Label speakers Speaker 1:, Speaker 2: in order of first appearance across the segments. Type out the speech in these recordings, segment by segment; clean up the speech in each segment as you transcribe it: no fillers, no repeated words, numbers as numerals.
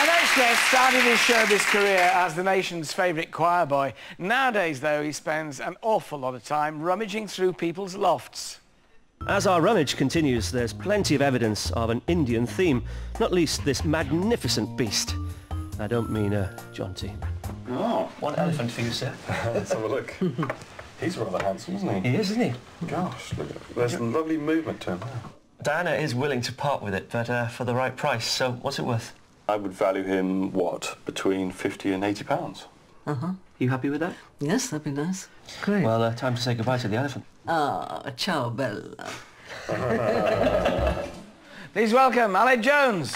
Speaker 1: Our next guest started his showbiz career as the nation's favourite choir boy. Nowadays, though, he spends an awful lot of time rummaging through people's lofts.
Speaker 2: As our rummage continues, there's plenty of evidence of an Indian theme, not least this magnificent beast. I don't mean John T.
Speaker 3: Oh.
Speaker 2: One elephant for you, sir.
Speaker 3: Let's have a look. He's rather handsome, isn't he?
Speaker 2: He is, isn't he?
Speaker 3: Gosh, look at, there's some lovely movement to him there.
Speaker 2: Diana is willing to part with it, but for the right price, so what's it worth?
Speaker 3: I would value him, what, between 50 and 80 pounds?
Speaker 2: You happy with that?
Speaker 4: Yes, that'd be nice. Great.
Speaker 2: Well, time to say goodbye to the elephant.
Speaker 4: Ah, ciao, Bella.
Speaker 1: Please welcome Alan Jones.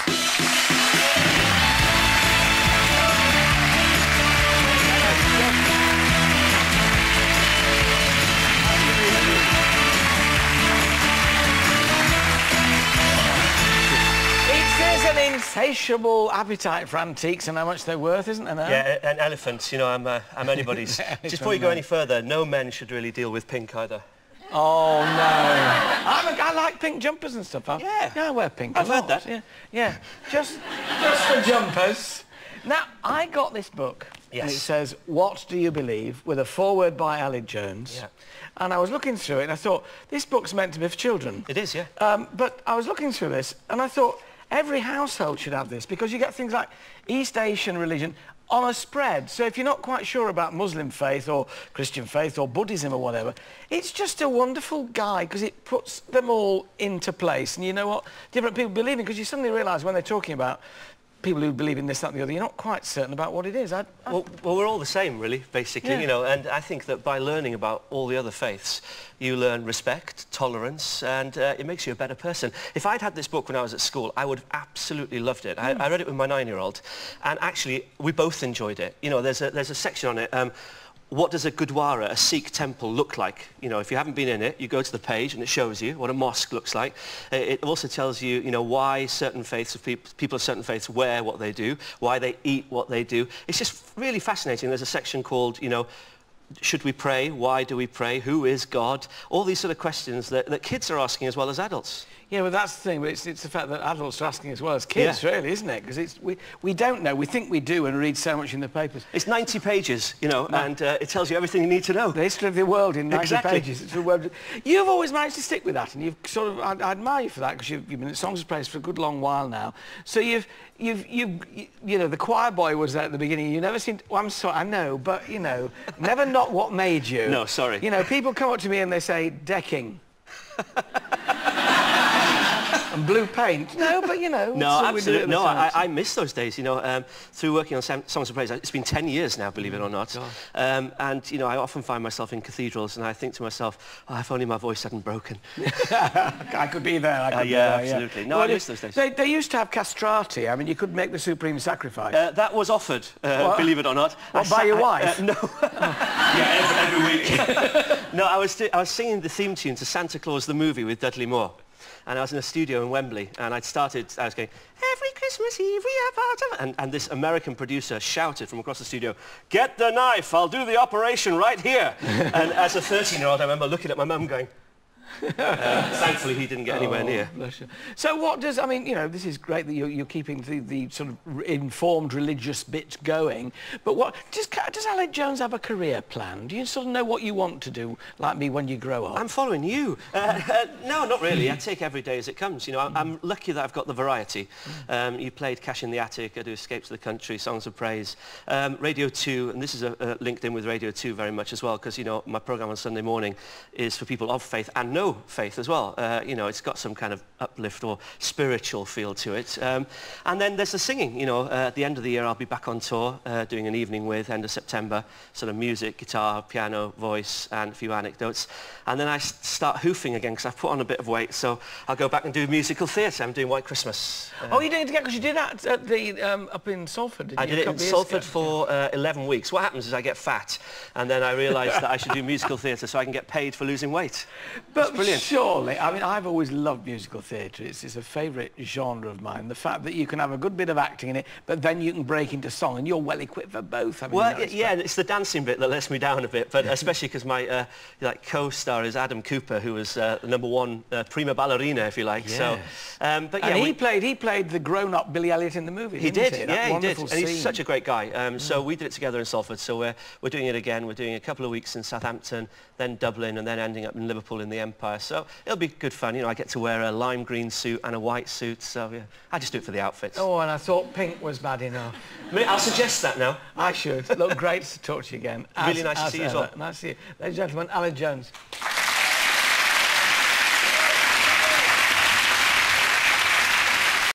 Speaker 1: An insatiable appetite for antiques and how much they're worth, isn't there now?
Speaker 2: Yeah, and elephants, you know, I'm anybody's. Just before you go any further, no men should really deal with pink either.
Speaker 1: Oh, no. I like pink jumpers and stuff.
Speaker 2: Yeah.
Speaker 1: I wear pink.
Speaker 2: I've heard that.
Speaker 1: Yeah. Just for jumpers. Now, I got this book.
Speaker 2: Yes.
Speaker 1: And it says, What Do You Believe? With a foreword by Alan Jones.
Speaker 2: Yeah.
Speaker 1: And I was looking through it and I thought, this book's meant to be for children.
Speaker 2: It is, yeah.
Speaker 1: But I was looking through this and I thought, every household should have this because you get things like East Asian religion on a spread. So if you're not quite sure about Muslim faith or Christian faith or Buddhism or whatever, it's just a wonderful guide because it puts them all into place. And you know what different people believe in, because you suddenly realise when they're talking about people who believe in this, that and the other, you're not quite certain about what it is.
Speaker 2: Well, we're all the same, really, basically,
Speaker 1: Yeah.
Speaker 2: you know, and I think that by learning about all the other faiths, you learn respect, tolerance, and it makes you a better person. If I'd had this book when I was at school, I would have absolutely loved it. I read it with my 9-year-old, and actually, we both enjoyed it. You know, there's a section on it. What does a Gurdwara, a Sikh temple, look like? You know, if you haven't been in it, you go to the page and it shows you what a mosque looks like. It also tells you, you know, why certain faiths of people of certain faiths wear what they do, why they eat what they do. It's just really fascinating. There's a section called, you know, should we pray? Why do we pray? Who is God? All these sort of questions that kids are asking as well as adults.
Speaker 1: Yeah, well, that's the thing, but it's the fact that adults are asking as well as kids, really, isn't it? Because we don't know. We think we do and read so much in the papers.
Speaker 2: It's 90 pages, you know, and it tells you everything you need to know.
Speaker 1: The history of the world in 90
Speaker 2: Exactly.
Speaker 1: pages. You've always managed to stick with that, and you've sort of, I admire you for that, because you've been at Songs of Praise for a good long while now. So you know, the choir boy was there at the beginning. You never seemed, well, I'm sorry, I know, but, you know, never not what made you.
Speaker 2: No, sorry.
Speaker 1: You know, people come up to me and they say, decking. And blue paint. No, but you know.
Speaker 2: No, absolutely. No, I miss those days, you know, through working on Songs of Praise. It's been 10 years now, believe it or not. And, you know, I often find myself in cathedrals and I think to myself, oh, if only my voice hadn't broken.
Speaker 1: I could be there. I could be
Speaker 2: yeah,
Speaker 1: there,
Speaker 2: absolutely.
Speaker 1: Yeah.
Speaker 2: No,
Speaker 1: well,
Speaker 2: I miss those days.
Speaker 1: They used to have castrati. I mean, you could make the supreme sacrifice.
Speaker 2: That was offered, believe it or not.
Speaker 1: What, by your wife?
Speaker 2: No. Yeah, every week. No, I was singing the theme tune to Santa Claus the movie with Dudley Moore. And I was in a studio in Wembley, and I was going, every Christmas Eve we have part of... And this American producer shouted from across the studio, get the knife, I'll do the operation right here. And as a 13-year-old, I remember looking at my mum going... thankfully, he didn't get anywhere near.
Speaker 1: Bless you. So what does, I mean, you know, this is great that you're keeping the sort of informed religious bit going, but what, does Alan Jones have a career plan? Do you sort of know what you want to do, like me, when you grow up?
Speaker 2: I'm following you. No, not really. I take every day as it comes. You know, I'm lucky that I've got the variety. You played Cash in the Attic, I do Escape to the Country, Songs of Praise, Radio 2, and this is linked in with Radio 2 very much as well, because, you know, my programme on Sunday morning is for people of faith and no faith as well. You know, it's got some kind of uplift or spiritual feel to it. And then there's the singing. You know, at the end of the year I'll be back on tour doing an evening with, end of September, sort of music, guitar, piano, voice and a few anecdotes. And then I start hoofing again because I've put on a bit of weight, so I'll go back and do musical theatre. I'm doing White Christmas.
Speaker 1: Oh, you did it again, because you did that at the, up in Salford, didn't you?
Speaker 2: I did it in Salford for 11 weeks. What happens is I get fat, and then I realised that I should do musical theatre so I can get paid for losing weight.
Speaker 1: But
Speaker 2: brilliant.
Speaker 1: Surely, I mean, I've always loved musical theatre. It's a favourite genre of mine. The fact that you can have a good bit of acting in it, but then you can break into song, and you're well equipped for both. I mean,
Speaker 2: Well, yeah, it's the dancing bit that lets me down a bit, but especially because my co-star is Adam Cooper, who was the #1 prima ballerina, if you like.
Speaker 1: Yes.
Speaker 2: So, but yeah,
Speaker 1: and he played the grown-up Billy Elliot in the movie.
Speaker 2: He did,
Speaker 1: That
Speaker 2: yeah, he did.
Speaker 1: wonderful
Speaker 2: And he's
Speaker 1: scene.
Speaker 2: such a great guy. So we did it together in Salford. So we're doing it again. We're doing a couple of weeks in Southampton, then Dublin, and then ending up in Liverpool in the Empire. So it'll be good fun. You know, I get to wear a lime green suit and a white suit. So yeah, I just do it for the outfits.
Speaker 1: Oh, and I thought pink was bad enough.
Speaker 2: I'll suggest that now.
Speaker 1: I should. Look, great to talk to you again.
Speaker 2: Really nice to see you as well.
Speaker 1: Nice to see you. Ladies and gentlemen, Alan Jones.